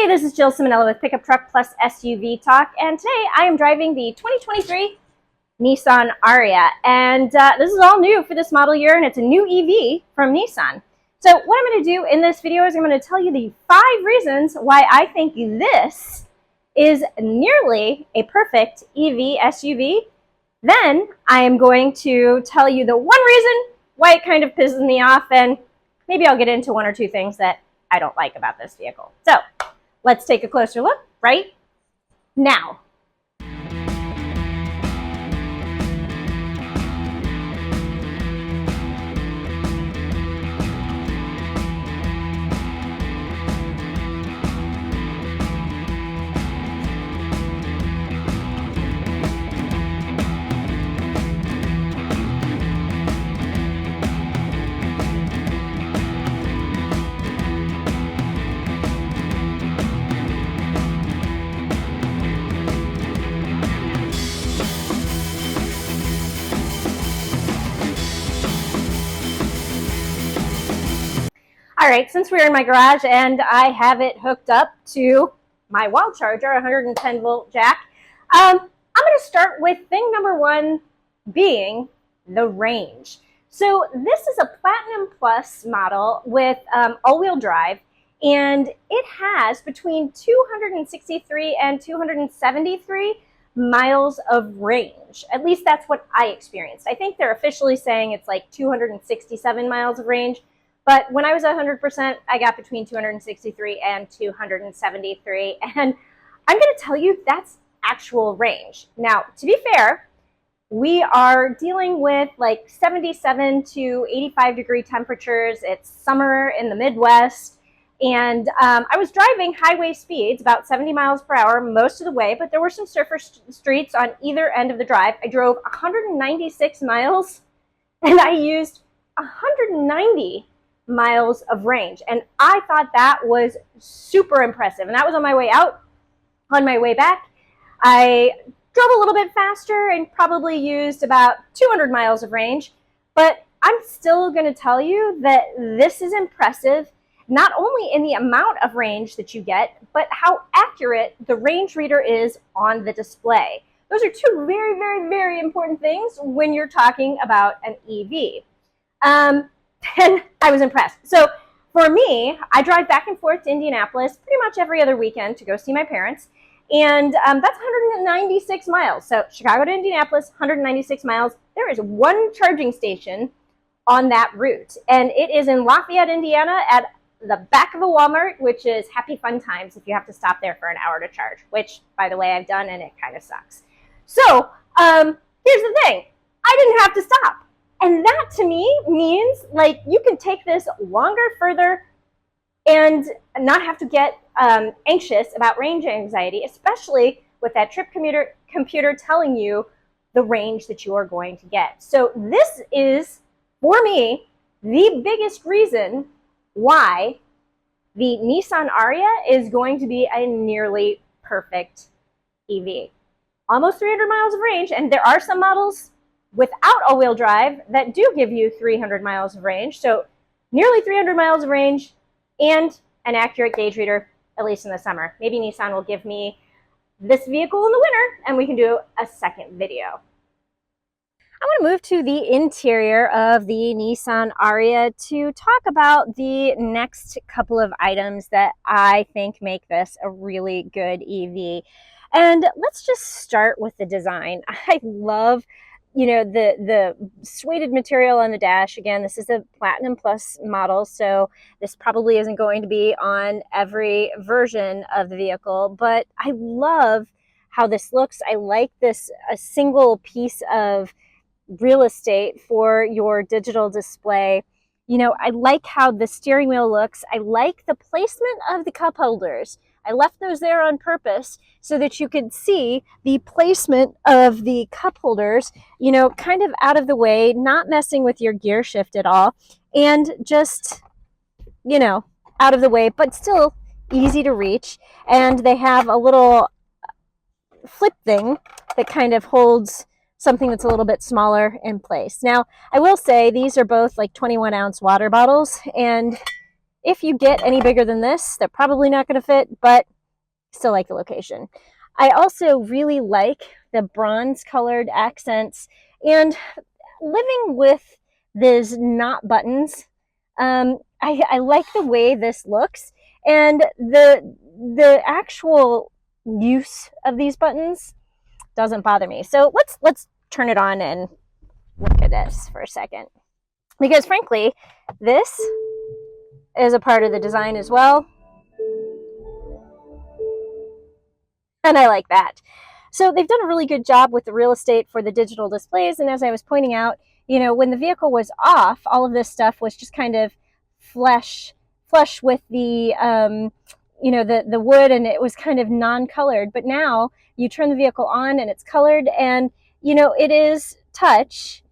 this is Jill Ciminillo with Pickup Truck Plus SUV Talk, and today I am driving the 2023 Nissan Ariya, and this is all new for this model year, and it's a new EV from Nissan. So what I'm going to do in this video is I'm going to tell you the 5 reasons why I think this is nearly a perfect EV SUV. Then I am going to tell you the one reason why it kind of pisses me off, and maybe I'll get into 1 or 2 things that I don't like about this vehicle. So let's take a closer look right now. All right, since we're in my garage and I have it hooked up to my wall charger, 110 volt jack, I'm going to start with thing number 1 being the range. So this is a Platinum Plus model with all-wheel drive, and it has between 263 and 273 miles of range. At least that's what I experienced. I think they're officially saying it's like 267 miles of range. But when I was 100%, I got between 263 and 273. And I'm going to tell you that's actual range. Now, to be fair, we are dealing with like 77 to 85 degree temperatures. It's summer in the Midwest. And I was driving highway speeds, about 70 miles per hour most of the way, but there were some surface streets on either end of the drive. I drove 196 miles and I used 190 miles of range, and I thought that was super impressive. And that was on my way out. On my way back, I drove a little bit faster and probably used about 200 miles of range, but I'm still going to tell you that this is impressive, not only in the amount of range that you get, but how accurate the range reader is on the display. Those are 2 very, very, very important things when you're talking about an EV. And I was impressed. So for me, I drive back and forth to Indianapolis pretty much every other weekend to go see my parents. And that's 196 miles. So Chicago to Indianapolis, 196 miles. There is 1 charging station on that route. And it is in Lafayette, Indiana at the back of a Walmart, which is happy fun times if you have to stop there for an hour to charge, which, by the way, I've done, and it kind of sucks. So here's the thing. I didn't have to stop. And that to me means like you can take this longer, further, and not have to get anxious about range anxiety, especially with that trip computer telling you the range that you are going to get. So this is, for me, the biggest reason why the Nissan Ariya is going to be a nearly perfect EV. Almost 300 miles of range, and there are some models without all-wheel drive that do give you 300 miles of range. So nearly 300 miles of range and an accurate gauge reader, at least in the summer. Maybe Nissan will give me this vehicle in the winter and we can do a second video. I want to move to the interior of the Nissan Ariya to talk about the next couple of items that I think make this a really good EV. And let's just start with the design. I love the suede material on the dash. Again, this is a Platinum Plus model, so this probably isn't going to be on every version of the vehicle, but I love how this looks. I like this, a single piece of real estate for your digital display. I like how the steering wheel looks. I like the placement of the cup holders. I left those there on purpose so that you could see the placement of the cup holders, kind of out of the way, not messing with your gear shift at all, and just, out of the way, but still easy to reach. And they have a little flip thing that kind of holds something that's a little bit smaller in place. Now, I will say these are both like 21-ounce water bottles, and if you get any bigger than this, they're probably not going to fit, but Still like the location. I also really like the bronze colored accents, and living with these knot buttons. I like the way this looks, and the actual use of these buttons doesn't bother me. So let's turn it on and look at this for a second, because frankly, this is a part of the design as well, and I like that. So they've done a really good job with the real estate for the digital displays. And as I was pointing out, you know, when the vehicle was off, all of this stuff was just kind of flush with the, you know, the wood, and it was kind of non-colored. But now you turn the vehicle on and it's colored, and, you know, it is touch,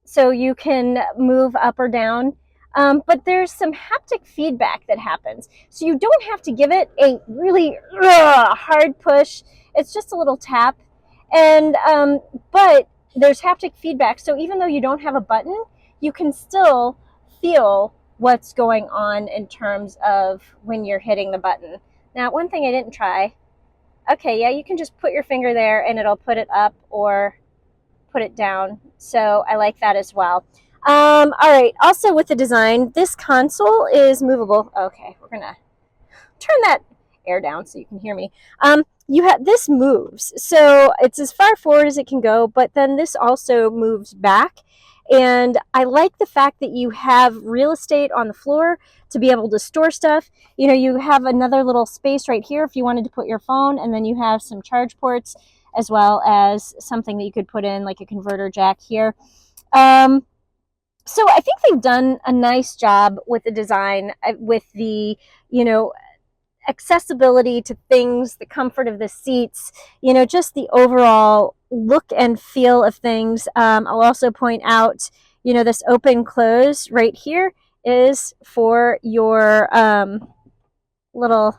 so you can move up or down. But there's some haptic feedback that happens. So you don't have to give it a really hard push. It's just a little tap. And but there's haptic feedback. So even though you don't have a button, you can still feel what's going on in terms of when you're hitting the button. Now, one thing I didn't try. Okay, yeah, you can just put your finger there and it'll put it up or put it down. So I like that as well. All right, also with the design, this console is movable. Okay, we're gonna turn that air down so you can hear me. You have, this moves, so it's as far forward as it can go, but then this also moves back. And I like the fact that you have real estate on the floor to be able to store stuff. You know, you have another little space right here if you wanted to put your phone, and then you have some charge ports, as well as something that you could put in like a converter jack here. So I think they've done a nice job with the design, with the, you know, accessibility to things, the comfort of the seats, you know, just the overall look and feel of things. I'll also point out, you know, this open close right here is for your little,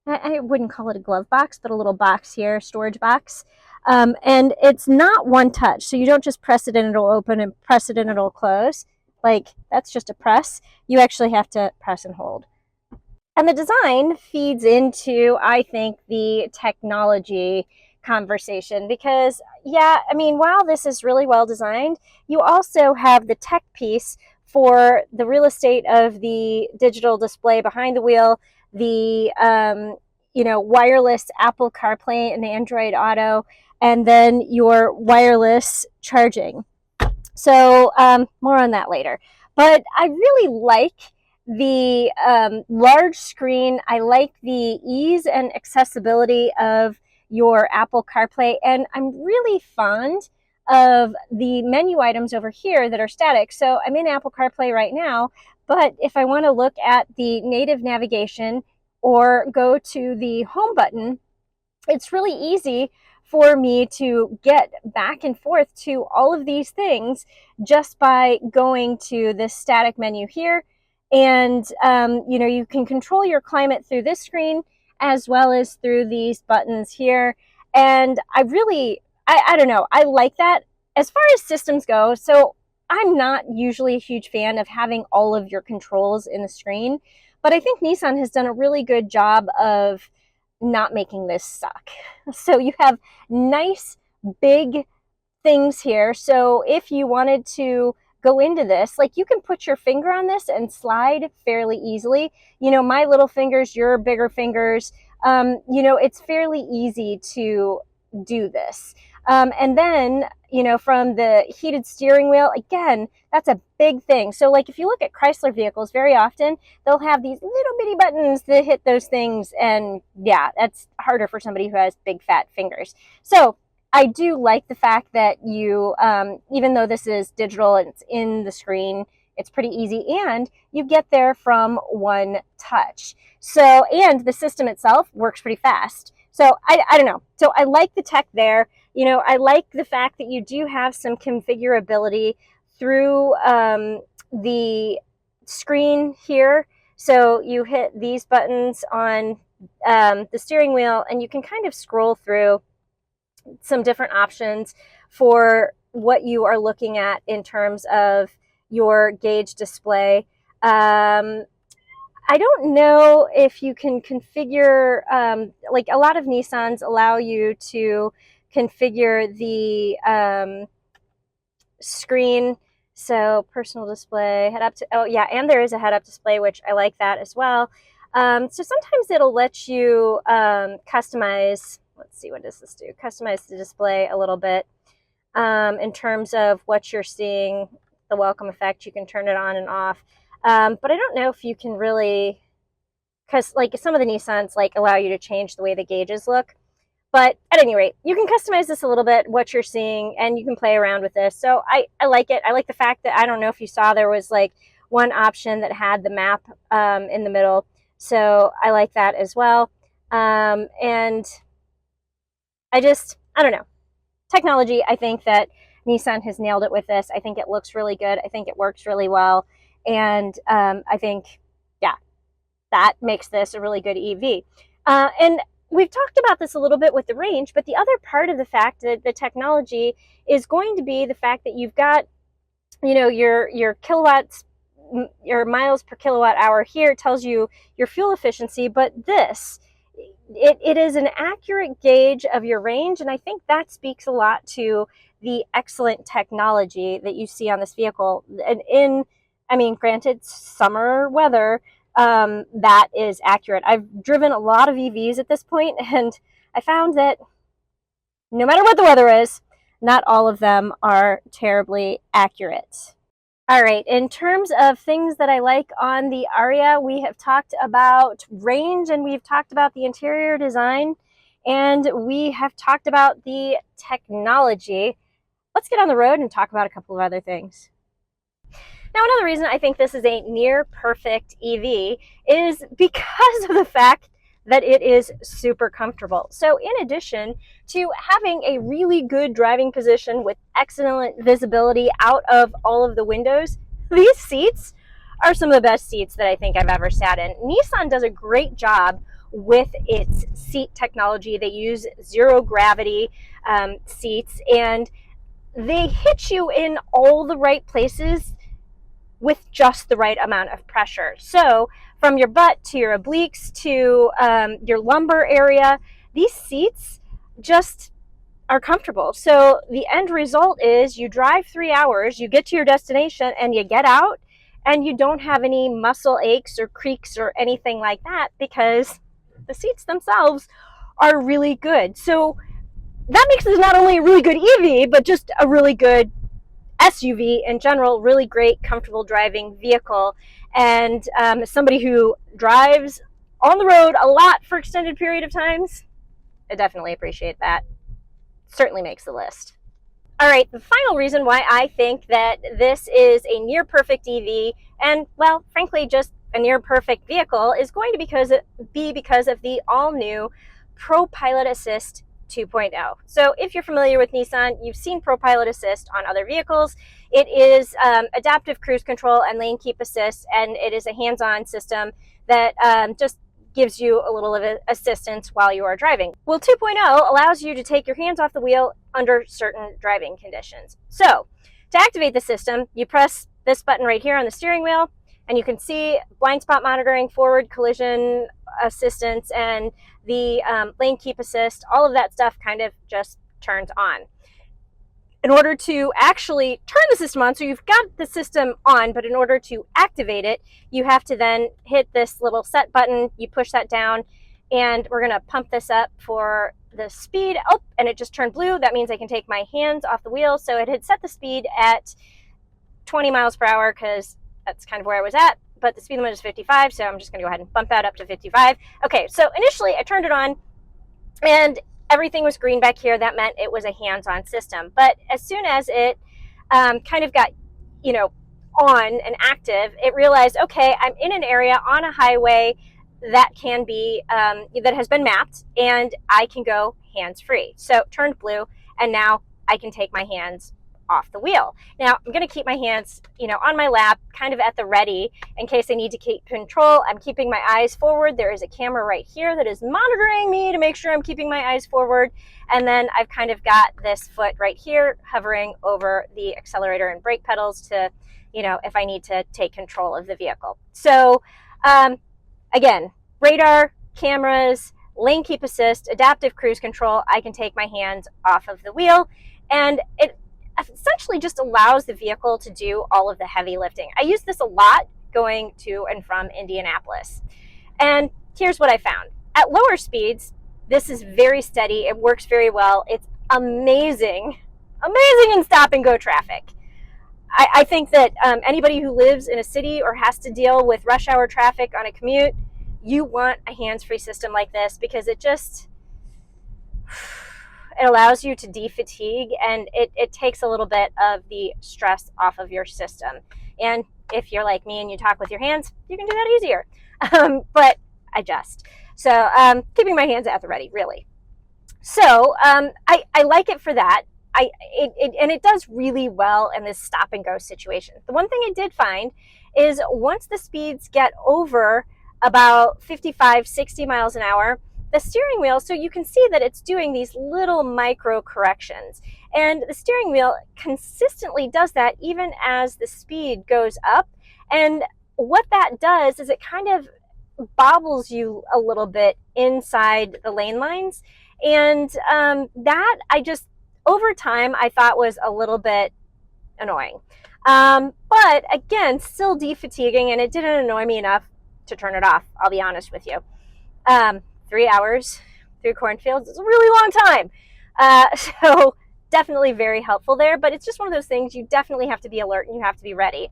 I wouldn't call it a glove box, but a little box here, storage box. And it's not one touch, so you don't just press it and it'll open and press it and it'll close. Like, that's just a press. You actually have to press and hold. And the design feeds into, I think, the technology conversation, because, yeah, I mean, while this is really well designed, you also have the tech piece for the real estate of the digital display behind the wheel, the, you know, wireless Apple CarPlay and Android Auto, and then your wireless charging. So more on that later. But I really like the large screen. I like the ease and accessibility of your Apple CarPlay, and I'm really fond of the menu items over here that are static. So I'm in Apple CarPlay right now, but if I want to look at the native navigation or go to the home button, it's really easy for me to get back and forth to all of these things just by going to this static menu here. And, you know, you can control your climate through this screen as well as through these buttons here. And I really, I don't know, I like that. As far as systems go, so I'm not usually a huge fan of having all of your controls in the screen, but I think Nissan has done a really good job of not making this suck. So you have nice big things here. So if you wanted to go into this, like, you can put your finger on this and slide fairly easily. You know, my little fingers, your bigger fingers, you know, it's fairly easy to do this. And then, you know, from the heated steering wheel, again, that's a big thing. So like, if you look at Chrysler vehicles, very often they'll have these little bitty buttons that hit those things. And yeah, that's harder for somebody who has big fat fingers. So I do like the fact that you, even though this is digital and it's in the screen, it's pretty easy, and you get there from one touch. So, and the system itself works pretty fast. So I don't know. So I like the tech there. You know, I like the fact that you do have some configurability through the screen here. So you hit these buttons on the steering wheel, and you can kind of scroll through some different options for what you are looking at in terms of your gauge display. I don't know if you can configure, like a lot of Nissans allow you to configure the screen. So personal display, head up to, oh yeah, and there is a head up display, which I like that as well. So sometimes it'll let you customize, let's see, what does this do? Customize the display a little bit in terms of what you're seeing, the welcome effect, you can turn it on and off. But I don't know if you can really, because like some of the Nissans like allow you to change the way the gauges look. But at any rate, you can customize this a little bit, what you're seeing, and you can play around with this. So I like it. I like the fact that, I don't know if you saw, there was like one option that had the map in the middle. So I like that as well. And I don't know. Technology, I think that Nissan has nailed it with this. I think it looks really good. I think it works really well. And I think, yeah, that makes this a really good EV. And we've talked about this a little bit with the range, but the other part of the fact that the technology is going to be the fact that you've got, your kilowatts, your miles per kilowatt hour here tells you your fuel efficiency, but it is an accurate gauge of your range, and I think that speaks a lot to the excellent technology that you see on this vehicle. And granted, summer weather, that is accurate. I've driven a lot of EVs at this point, and I found that no matter what the weather is, not all of them are terribly accurate. All right, in terms of things that I like on the Ariya, we have talked about range, and we've talked about the interior design, and we have talked about the technology. Let's get on the road and talk about a couple of other things. Now, another reason I think this is a near perfect EV is because of the fact that it is super comfortable. So in addition to having a really good driving position with excellent visibility out of all of the windows, these seats are some of the best seats that I think I've ever sat in. Nissan does a great job with its seat technology. They use zero gravity seats, and they hit you in all the right places with just the right amount of pressure. So from your butt to your obliques to your lumbar area, these seats just are comfortable. So the end result is you drive 3 hours, you get to your destination, and you get out, and you don't have any muscle aches or creaks or anything like that because the seats themselves are really good. So that makes this not only a really good EV, but just a really good SUV in general, really great, comfortable driving vehicle. And as somebody who drives on the road a lot for extended period of times, I definitely appreciate that. Certainly makes the list. All right, the final reason why I think that this is a near perfect EV, and well, frankly, just a near perfect vehicle, is going to be because of the all-new Pro Pilot Assist 2.0. So if you're familiar with Nissan, you've seen Pro Pilot Assist on other vehicles. It is adaptive cruise control and lane keep assist, and it is a hands-on system that just gives you a little of assistance while you are driving. Well, 2.0 allows you to take your hands off the wheel under certain driving conditions. So to activate the system, you press this button right here on the steering wheel, and you can see blind spot monitoring, forward collision assistance, and the lane keep assist. All of that stuff kind of just turns on. In order to actually turn the system on, so you've got the system on, but in order to activate it, you have to then hit this little set button, you push that down, and we're gonna pump this up for the speed. Oh, and it just turned blue. That means I can take my hands off the wheel. So it had set the speed at 20 miles per hour because that's kind of where I was at, but the speed limit is 55, so I'm just gonna go ahead and bump that up to 55. Okay, so initially I turned it on, and everything was green back here. That meant it was a hands-on system. But as soon as it kind of got, on and active, it realized, okay, I'm in an area on a highway that can be, that has been mapped, and I can go hands-free. So it turned blue, and now I can take my hands off the wheel. Now I'm going to keep my hands, on my lap, kind of at the ready in case I need to keep control. I'm keeping my eyes forward. There is a camera right here that is monitoring me to make sure I'm keeping my eyes forward. And then I've kind of got this foot right here hovering over the accelerator and brake pedals to, if I need to take control of the vehicle. So again, radar, cameras, lane keep assist, adaptive cruise control. I can take my hands off of the wheel, and it essentially just allows the vehicle to do all of the heavy lifting. I use this a lot going to and from Indianapolis. And here's what I found. At lower speeds, this is very steady. It works very well. It's amazing in stop and go traffic. I think that anybody who lives in a city or has to deal with rush hour traffic on a commute, you want a hands-free system like this, because it allows you to de-fatigue, and it takes a little bit of the stress off of your system. And if you're like me and you talk with your hands, you can do that easier. But I just. So keeping my hands at the ready, really. So I like it for that. And it does really well in this stop and go situation. The one thing I did find is once the speeds get over about 55, 60 miles an hour, the steering wheel, so you can see that it's doing these little micro corrections. And the steering wheel consistently does that even as the speed goes up. And what that does is it kind of bobbles you a little bit inside the lane lines. And that over time, I thought was a little bit annoying. But again, still de-fatiguing, and it didn't annoy me enough to turn it off, I'll be honest with you. 3 hours through cornfields is a really long time. So definitely very helpful there, but it's just one of those things you definitely have to be alert and you have to be ready.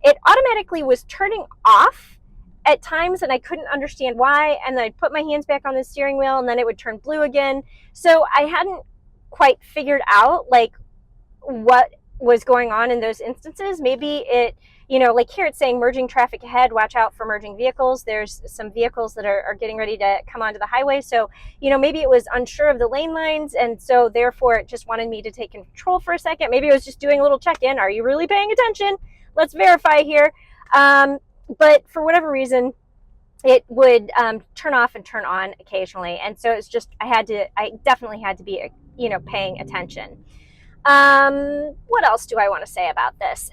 It automatically was turning off at times, and I couldn't understand why, and then I'd put my hands back on the steering wheel, and then it would turn blue again. So I hadn't quite figured out like what was going on in those instances. Maybe it, like here it's saying merging traffic ahead, watch out for merging vehicles. There's some vehicles that are getting ready to come onto the highway. So, maybe it was unsure of the lane lines, and so therefore it just wanted me to take control for a second. Maybe it was just doing a little check-in. Are you really paying attention? Let's verify here. But for whatever reason, it would turn off and turn on occasionally. And so it's just, I definitely had to be, paying attention. What else do I want to say about this?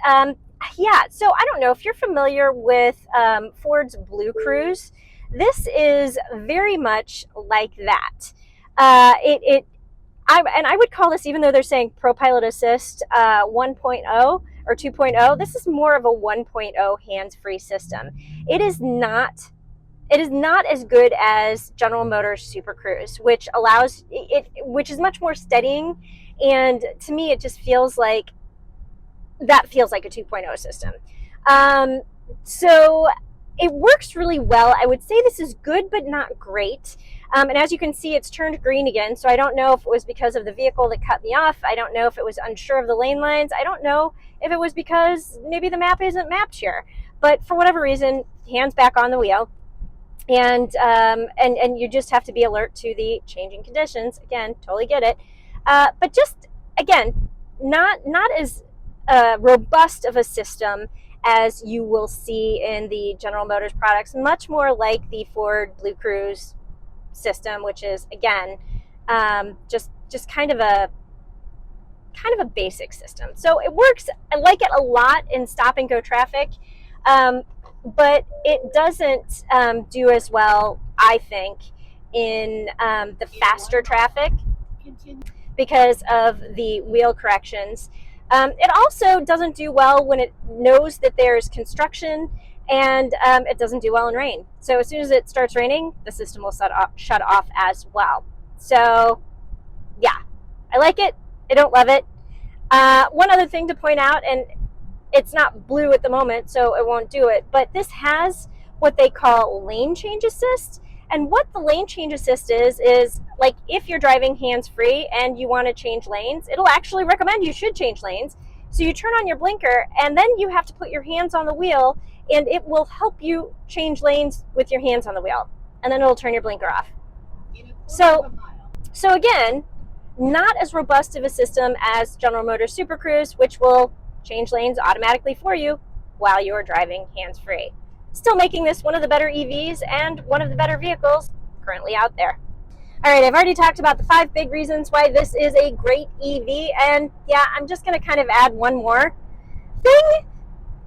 Yeah, so I don't know if you're familiar with Ford's Blue Cruise. This is very much like that. I would call this, even though they're saying Pro Pilot Assist 1.0 or 2.0, this is more of a 1.0 hands-free system. It is not as good as General Motors Super Cruise, which is much more steadying, and to me it just feels like a 2.0 system. So it works really well. I would say this is good but not great. And as you can see, it's turned green again, so I don't know if it was because of the vehicle that cut me off. I don't know if it was unsure of the lane lines. I don't know if it was because maybe the map isn't mapped here. But for whatever reason, hands back on the wheel. And you just have to be alert to the changing conditions. Again, totally get it. But just, again, not as robust of a system as you will see in the General Motors products. Much more like the Ford Blue Cruise system, which is, again, just kind of a basic system. So it works. I like it a lot in stop and go traffic. But it doesn't do as well, I think, in the faster traffic because of the wheel corrections. It also doesn't do well when it knows that there's construction, and it doesn't do well in rain. So as soon as it starts raining, the system will shut off as well. So yeah, I like it. I don't love it. One other thing to point out, and it's not blue at the moment, so it won't do it, but this has what they call lane change assist. And what the lane change assist is like if you're driving hands-free and you want to change lanes, it'll actually recommend you should change lanes. So you turn on your blinker, and then you have to put your hands on the wheel, and it will help you change lanes with your hands on the wheel, and then it'll turn your blinker off. So again, not as robust of a system as General Motors Super Cruise, which will change lanes automatically for you while you're driving hands-free. Still making this one of the better EVs and one of the better vehicles currently out there. All right, I've already talked about the 5 big reasons why this is a great EV, and yeah, I'm just going to kind of add one more thing.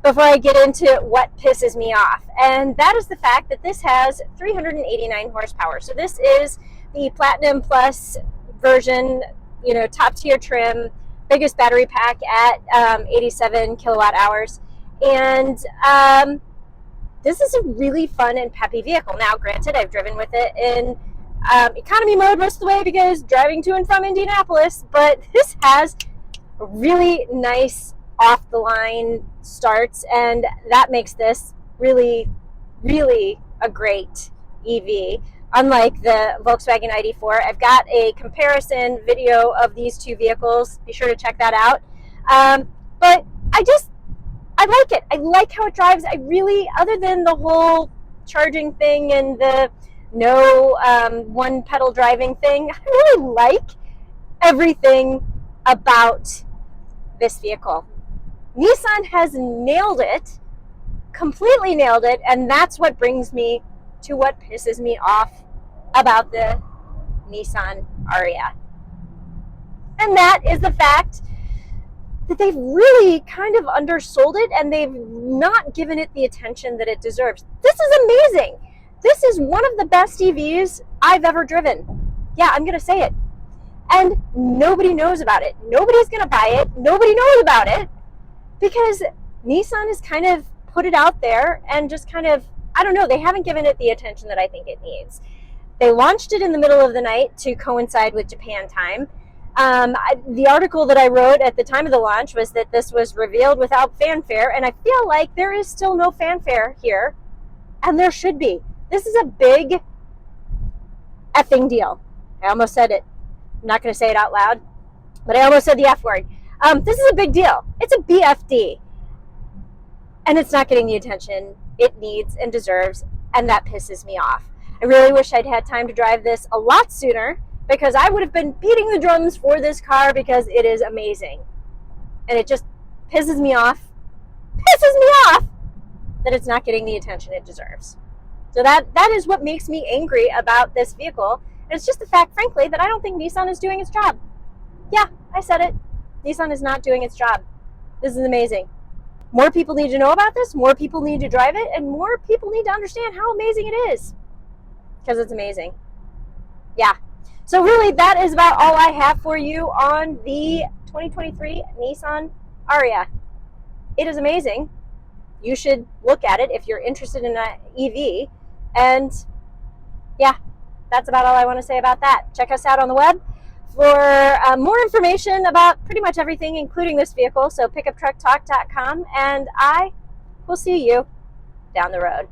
before I get into what pisses me off. And that is the fact that this has 389 horsepower. So this is the Platinum Plus version, you know, top tier trim, biggest battery pack at 87 kilowatt hours. And this is a really fun and peppy vehicle. Now, granted, I've driven with it in economy mode most of the way because driving to and from Indianapolis, but this has really nice off-the-line starts, and that makes this really, really a great EV. Unlike the Volkswagen ID.4, I've got a comparison video of these two vehicles. Be sure to check that out. But I like it. I like how it drives. I really, other than the whole charging thing and the no one pedal driving thing, I really like everything about this vehicle. Nissan has nailed it, completely nailed it, and that's what brings me to what pisses me off about the Nissan Ariya. And that is the fact that they've really kind of undersold it and they've not given it the attention that it deserves. This is amazing. This is one of the best EVs I've ever driven. Yeah, I'm going to say it. And nobody knows about it. Nobody's going to buy it. Nobody knows about it because Nissan has kind of put it out there and just kind of, I don't know, they haven't given it the attention that I think it needs. They launched it in the middle of the night to coincide with Japan time. The article that I wrote at the time of the launch was that this was revealed without fanfare, and I feel like there is still no fanfare here, and there should be. This is a big effing deal. I almost said it. I'm not going to say it out loud, but I almost said the F word. This is a big deal. It's a BFD, and it's not getting the attention it needs and deserves, and that pisses me off. I really wish I'd had time to drive this a lot sooner, because I would have been beating the drums for this car because it is amazing. And it just pisses me off that it's not getting the attention it deserves. So that is what makes me angry about this vehicle. And it's just the fact, frankly, that I don't think Nissan is doing its job. Yeah, I said it. Nissan is not doing its job. This is amazing. More people need to know about this, more people need to drive it, and more people need to understand how amazing it is. Because it's amazing. Yeah. So really, that is about all I have for you on the 2023 Nissan Ariya. It is amazing. You should look at it if you're interested in an EV. And yeah, that's about all I want to say about that. Check us out on the web for more information about pretty much everything, including this vehicle. So pickuptrucktalk.com, and I will see you down the road.